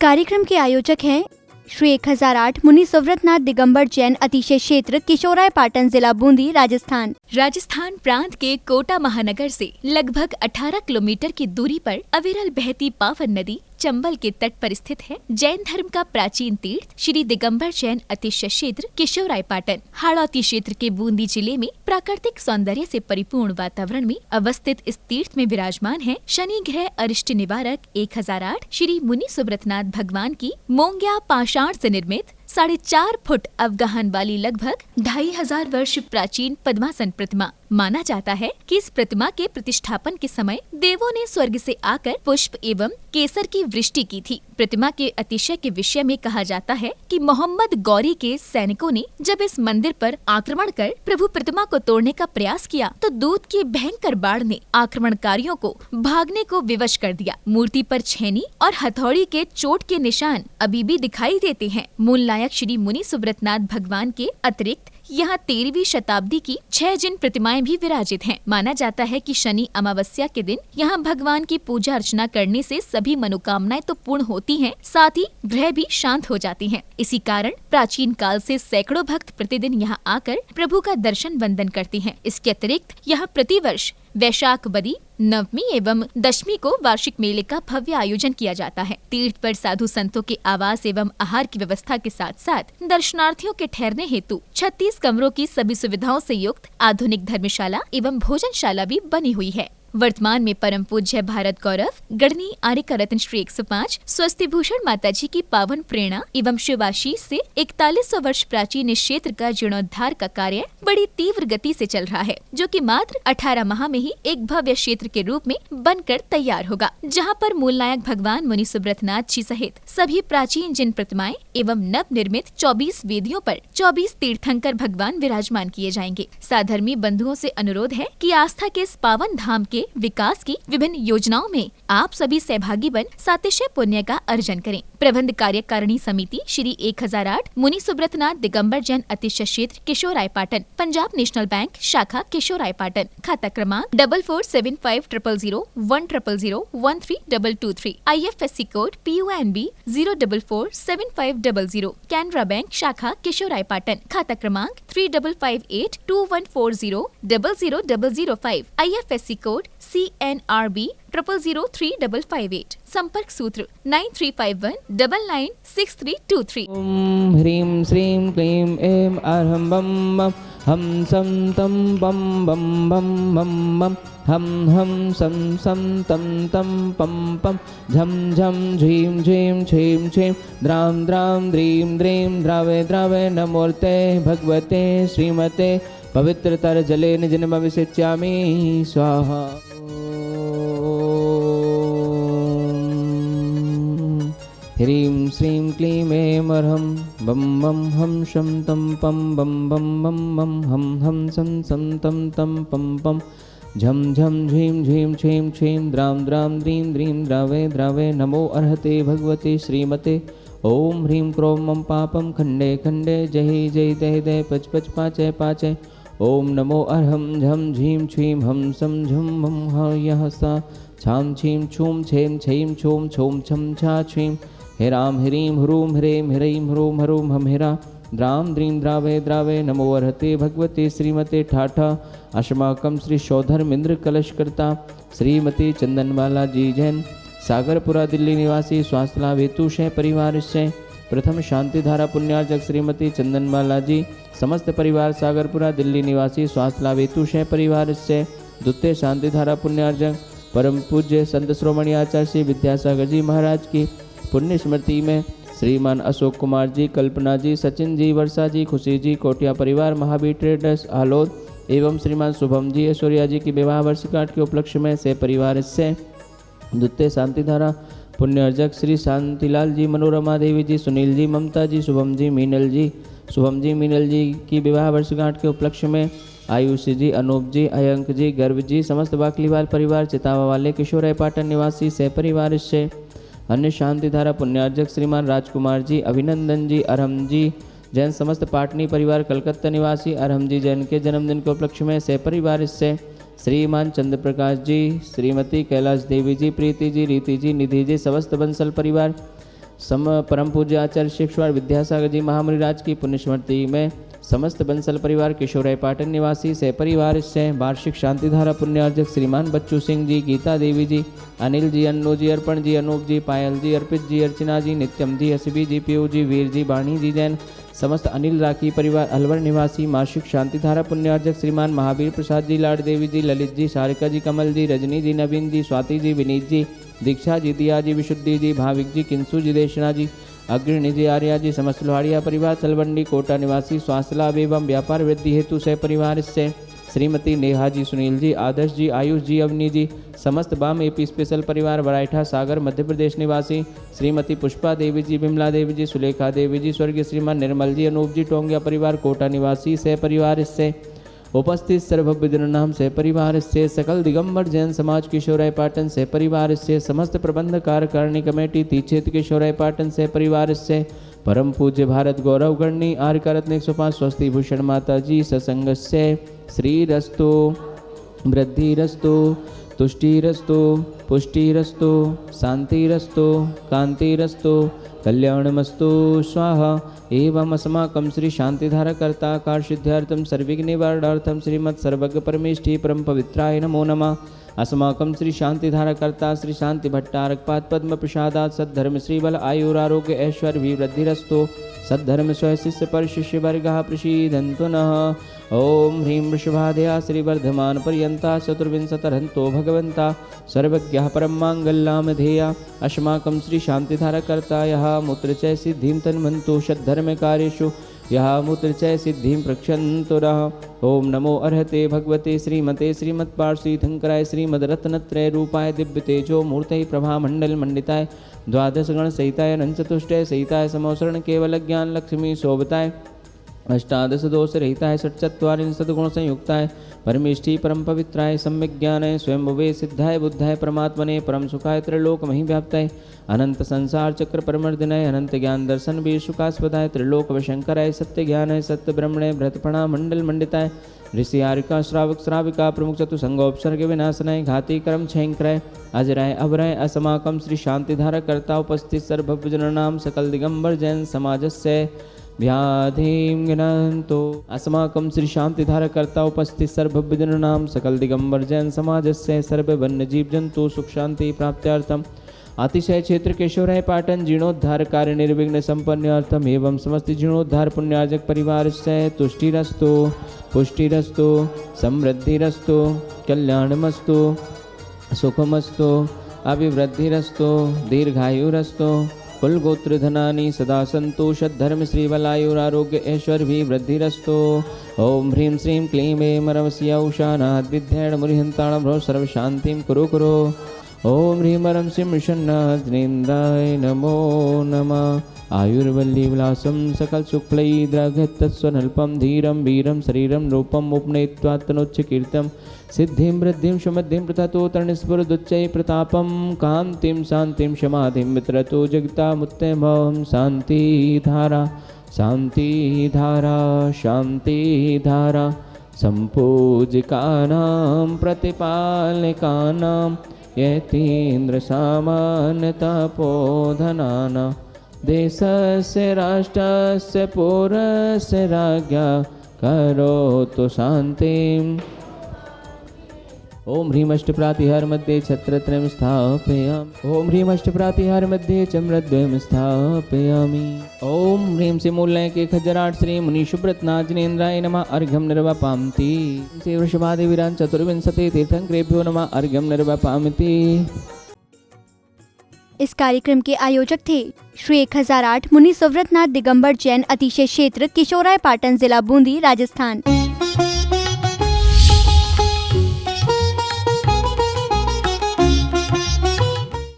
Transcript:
कार्यक्रम के आयोजक हैं श्री 1008 मुनि सुव्रतनाथ दिगंबर जैन अतिशय क्षेत्र किशोराय पाटन जिला बूंदी राजस्थान। राजस्थान प्रांत के कोटा महानगर से लगभग 18 किलोमीटर की दूरी पर अविरल बहती पावन नदी चंबल के तट पर स्थित है। जैन धर्म का प्राचीन तीर्थ श्री दिगंबर जैन अतिशय क्षेत्र किशोराय पाटन हाड़ौती क्षेत्र के बूंदी जिले में प्राकृतिक सौंदर्य से परिपूर्ण वातावरण में अवस्थित इस तीर्थ में विराजमान है शनि ग्रह अरिष्ट निवारक 1008 श्री मुनि सुव्रतनाथ भगवान की मोंग्या पाषाण से निर्मित 4.5 फुट अवगाहन वाली लगभग 2500 वर्ष प्राचीन पद्मासन प्रतिमा। माना जाता है कि इस प्रतिमा के प्रतिष्ठापन के समय देवों ने स्वर्ग से आकर पुष्प एवं केसर की वृष्टि की थी। प्रतिमा के अतिशय के विषय में कहा जाता है कि मोहम्मद गौरी के सैनिकों ने जब इस मंदिर पर आक्रमण कर प्रभु प्रतिमा को तोड़ने का प्रयास किया तो दूध की भयंकर बाढ़ ने आक्रमणकारियों को भागने को विवश कर दिया। मूर्ति पर छेनी और हथौड़ी के चोट के निशान अभी भी दिखाई देते हैं। मूल नायक श्री मुनि सुव्रतनाथ भगवान के अतिरिक्त यहाँ 13वीं शताब्दी की 6 जिन प्रतिमाएं भी विराजित हैं। माना जाता है कि शनि अमावस्या के दिन यहाँ भगवान की पूजा अर्चना करने से सभी मनोकामनाएं तो पूर्ण होती हैं, साथ ही ग्रह भी शांत हो जाती हैं। इसी कारण प्राचीन काल से सैकड़ों भक्त प्रतिदिन यहाँ आकर प्रभु का दर्शन वंदन करते हैं। इसके अतिरिक्त यहाँ प्रतिवर्ष वैशाख बदी नवमी एवं दशमी को वार्षिक मेले का भव्य आयोजन किया जाता है। तीर्थ पर साधु संतों के आवास एवं आहार की व्यवस्था के साथ साथ दर्शनार्थियों के ठहरने हेतु 36 कमरों की सभी सुविधाओं से युक्त आधुनिक धर्मशाला एवं भोजनशाला भी बनी हुई है। वर्तमान में परम पूज्य भारत गौरव गढ़नी आर्यका रत्न श्री 105 स्वस्ति भूषण माता जी की पावन प्रेरणा एवं शिवाशीष से 4100 वर्ष प्राचीन इस क्षेत्र का जीर्णोद्धार का कार्य बड़ी तीव्र गति से चल रहा है, जो कि मात्र 18 माह में ही एक भव्य क्षेत्र के रूप में बनकर तैयार होगा, जहां पर मूल नायक भगवान मुनि सुव्रतनाथ जी सहित सभी प्राचीन जिन प्रतिमाएं एवं नव निर्मित 24 वेदियों पर 24 तीर्थंकर भगवान विराजमान किए जाएंगे। साधर्मी बंधुओं से अनुरोध है कि आस्था के इस पावन धाम के विकास की विभिन्न योजनाओं में आप सभी सहभागी बन सातिशय पुण्य का अर्जन करें। प्रबंध कार्यकारिणी समिति श्री 1008 मुनि सुव्रतनाथ दिगंबर जैन अतिशय क्षेत्र किशोराय पाटन, पंजाब नेशनल बैंक शाखा किशोराय पाटन, खाता क्रमांक 4475000100132223, IFSC code PUNB 0447500, Canara bank शाखा किशोराय पाटन, खाता क्रमांक 355821400005, IFSC कोड CNRB 000358, संपर्क सूत्र 9351996323। ओम ह्रीं श्रीं क्लीं ऐं अर्हं बम बम हम सम तम बम बम बम बम बम हम सम सम तम तम पम पम झम झम झीं झीं छीं छीं द्रां द्रां द्रीं द्रीं द्रावे द्रावे नमोर्ते भगवते श्रीमते पवित्रतर जले निजनमभिषिच्यामि स्वाहा। ह्रीं श्रीं क्लीं ऐं अर्हं बम बम हम शम तम पम बम बम बम बम हम सम सम तम तम पम पम झम झम झीं झीं छीं छीं द्रां द्रां द्रीं द्रीं द्रावे द्रावे नमो अर्हते भगवते श्रीमते। ओम ह्रीं क्रों मम पापम खंडे खंडे जय जय दय दय पच पच पाचय पाचय। ओम नमो अर्हं झम झीं छीं हम सम झम मम ह यह सा छाम छीं छूम छेम छीं छूम छूम छम छा छीं हेराम ह्रीं ह्रूं ह्रें ह्रीं ह्रूं ह्रूं हम हेरा द्रां द्रीं द्रावे द्रावे नमो अर्हते भगवते श्रीमते ठाठा। अस्माकं श्री शौधर्मेंद्र कलशकर्ता श्रीमती चंदनबाला जी जैन सागरपुरा दिल्ली निवासी स्वास्थ्य लाभ हेतु शय परिवार से प्रथम शांतिधारा पुण्यार्जक श्रीमती चंदनबाला जी समस्त परिवार सागरपुरा दिल्ली निवासी स्वास्थ्य लाभ हेतु शय परिवार से द्वितीय शांतिधारा पुण्यार्जक परम पूज्य संत श्रोमणी आचार्य श्री विद्यासागर जी महाराज की पुण्य स्मृति में श्रीमान अशोक कुमार जी, कल्पना जी, सचिन जी, वर्षा जी, खुशी जी, कोटिया परिवार महावीर ट्रेडर्स आलोद एवं श्रीमान शुभम जी ऐश्वर्या जी की विवाह वर्षगांठ के उपलक्ष्य में से परिवार से द्वितीय शांतिधारा पुण्यर्जक श्री शांतिलाल जी, मनोरमा देवी जी, सुनील जी, ममता जी, शुभम जी मीनल जी की विवाह वर्षगांठ के उपलक्ष्य में आयुषी जी, अनूप जी, अयंक जी, गर्व जी, समस्त बाकलीवाल परिवार चितावा वाले किशोराय पाटन निवासी से परिवार से अन्य शांतिधारा पुण्यार्जक श्रीमान राजकुमार जी, अभिनंदन जी, अरहम जी जैन समस्त पाटनी परिवार कलकत्ता निवासी अरहम जी जैन के जन्मदिन के उपलक्ष्य में से परिवार से श्रीमान चंद्र प्रकाश जी, श्रीमती कैलाश देवी जी, प्रीति जी, रीति जी, निधि जी, समस्त बंसल परिवार परम पूज्य आचार्य शिक्षवार विद्यासागर जी महामुनिराज की पुण्यस्मृति में समस्त बंसल परिवार किशोराय पाटन निवासी से परिवार से वार्षिक शांतिधारा पुण्यार्जक श्रीमान बच्चू सिंह जी, गीता देवी जी, अनिल जी, अन्नू जी, अर्पण जी, अनूप जी, पायल जी, अर्पित जी, अर्चना जी, नित्यम जी, हसबी जी, पीयू जी, वीर जी, बाणी जी जैन, समस्त अनिल राखी परिवार अलवर निवासी मासिक शांतिधारा पुण्यार्जक श्रीमान महावीर प्रसाद जी, लाड देवी जी, ललित जी, सारिका जी, कमल जी, रजनी जी, नवीन जी, स्वाति जी, विनीत जी, दीक्षा जी, दिया जी, विशुद्धि जी, भाविक जी, किंसु जी, देशना जी, अग्रणी जी, आर्या जी, समस्त लोहाड़िया परिवार तलवंडी कोटा निवासी स्वास्थ्य लाभ एवं व्यापार वृद्धि हेतु से परिवार से श्रीमती नेहा जी, सुनील जी, आदर्श जी, आयुष जी, अवनी जी, समस्त बाम एपी स्पेशल परिवार बराइठा सागर मध्य प्रदेश निवासी श्रीमती पुष्पा देवी जी, विमला देवी जी, सुलेखा देवी जी, स्वर्गीय श्रीमान निर्मल जी, अनूप जी, टोंगिया परिवार कोटा निवासी से परिवार से उपस्थित सर्वभव्य नाम से परिवार से सकल दिगंबर जैन समाज किशोराय पाटन से परिवार से समस्त प्रबंध कार्यकारिणी कमेटी तीक्षेत्र किशोराय पाटन से परिवार से परम पूज्य भारत गौरव गणनी आर्यकारत्न 105 स्वस्ति भूषण माता जी सत्संग से श्री रस्तु वृद्धिरस्तु तुष्टिरस्तु पुष्टिरस्तु शांतिरस्तु कांतिरस्तु कल्याणमस्तु स्वाहा एवं अस्माकं श्री शांतिधारा कर्ता कार्य सर्विघ्न निवारणार्थम श्रीमत् सर्वज्ञ परमेष्ठी परम पवित्राय नमो नमः। अस्माकं श्री शांतिधारा कर्ता श्री शांति भट्टारक पाद पद्म प्रसादात सद्धर्म श्रीबल आयुरारोग्य ऐश्वर्य वृद्धिरस्तु सद्धर्म स्व शिष्य पर शिष्य वर्गः प्रसीदन्तु नः। ओम ह्रीं वृषभादया श्रीवर्धमान पर्यंता चतुर्विंशतिरहन्तो भगवन्ता सर्वज्ञः परं माङ्गल्यमधेया अस्माकं श्री शांतिधारा कर्ता यः मूत्र च सिद्धिं तन्वन्तु षद्धर्म कार्येषु यः मूत्र च सिद्धिं प्रक्षन्तु नः। ओम नमो अर्हते भगवते श्रीमते श्रीमत्पार्श्वीथंकराय श्रीमद्रत्नत्रय रूपाय दिव्य तेजो मूर्तये प्रभामंडल मंडिताय द्वादश गण सहिताय नंचतुष्टय सहिताय समोसरण केवल ज्ञान लक्ष्मी शोभताय अष्टादश दोष रहिताय षट्चत्वारिंशत् गुण संयुक्ताय परमेष्ठी परम पवित्राय सम्यक ज्ञानाय स्वयं भवे सिद्धाय बुद्धाय परमात्मने परम सुखाय त्रिलोक मही व्याप्ताय अनंत संसार चक्र परमर्दिनाय अनंत ज्ञान दर्शन वीरशुकास्पदाय त्रिलोक वशंकराय सत्य ज्ञानाय सत्य ब्रह्मणे बृहत्पणा मंडल मंडिताय ऋषि आरिका श्रावक श्राविका प्रमुख चतुसंगोपसर्ग विनाशनाय घाती कर्म छयंकराय अजराय अवराय अस्माकं श्री शांतिधारा कर्ता उपस्थित सर्वभजनानां सकल दिगंबर जैन समाजस्य व्याधिं गणन्तो। अस्माकं श्री शांतिधारा कर्ता उपस्थित सर्वभजनानां सकल दिगंबर जैन समाजस्य सर्व वन्य जीव जंतु सुख शांति प्राप्त्यार्थम अतिशय क्षेत्र केशवराय पाटन जीर्णोद्धार कार्य निर्विघ्न संपन्नार्थम एवं समस्त जीर्णोद्धार पुण्यार्जक परिवार से तुष्टिरस्तु पुष्टिरस्तु समृद्धिरस्तु कल्याणमस्तु सुखमस्तु अभिवृद्धिरस्तु दीर्घायुरस्तु कुलगोत्र धनानि सदा सन्तु षद्धर्म श्रीबलायुरारोग्य ऐश्वर्य वृद्धिरस्तु। ओम ह्रीं श्रीं क्लीं ऐं मरवस्य उषानाद विद्येण मुनिहन्ताणं भ्रो सर्वशान्तिं कुरु कुरु। ओम ह्रीं मरं सिं षण्णाद्रिन्द्राय नमो नमः। आयुर्वल्ली विलासं सकल शुक्लैद्रघत्तस्वनल्पं धीरं वीरं शरीरं रूपम् उपनेत्वा तनोच्चकीर्तं सिद्धिं वृद्धिं सुमद्धिं प्रथतो तरणस्फुरदुच्चै प्रतापं कान्तिं शान्तिं समाधिं वितरतो जगतामुत्तमं शान्तिधारा शान्तिधारा शान्तिधारा सम्पूजिकानां प्रतिपालकानां यतीन्द्र सामान्यतपोधनानां देशस्य राष्ट्रस्य पौरस्य राज्ञा करोतु शान्तिम्। ओम ह्रीं अष्टप्रातिहार मध्ये छत्रत्रयं स्थापयामि। ओम ह्रीं अष्टप्रातिहार मध्ये चम्रद्वयं स्थापयामि। ओम ह्रीं सिमूलनायक 1008 श्री मुनि सुब्रतनाथ जिनेन्द्राय नमः अर्घ्यं निर्वपामि। श्री वृषभादेवीरान् चतुर्विंशति तीर्थंकरेभ्यो नमः अर्घ्यं निर्वपामि। इस कार्यक्रम के आयोजक थे श्री 1008 मुनि सुव्रतनाथ दिगंबर जैन अतिशय क्षेत्र किशोराय पाटन जिला बूंदी राजस्थान।